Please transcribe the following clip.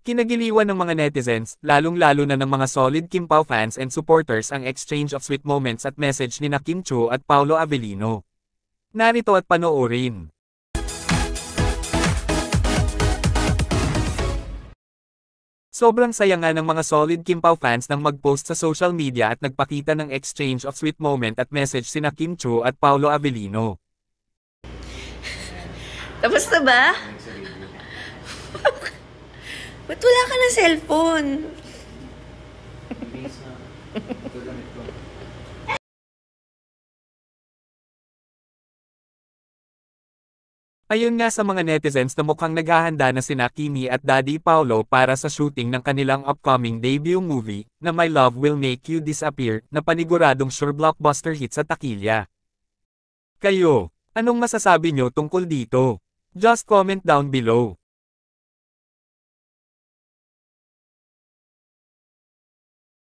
Kinagiliwan ng mga netizens, lalong-lalo na ng mga solid Kim Pao fans and supporters ang exchange of sweet moments at message ni Kim Chiu at Paolo Avellino. Narito at panoorin. Sobrang saya nga ng mga solid Kim Pao fans nang mag-post sa social media at nagpakita ng exchange of sweet moment at message sina Kim Chiu at Paolo Avellino. Tapos na ba? Ba't wala ka ng cellphone? Ayon nga sa mga netizens na mukhang naghahanda na sina Kimi at Daddy Paolo para sa shooting ng kanilang upcoming debut movie, na My Love Will Make You Disappear, na paniguradong sure blockbuster hit sa takilya. Kayo, anong masasabi nyo tungkol dito? Just comment down below.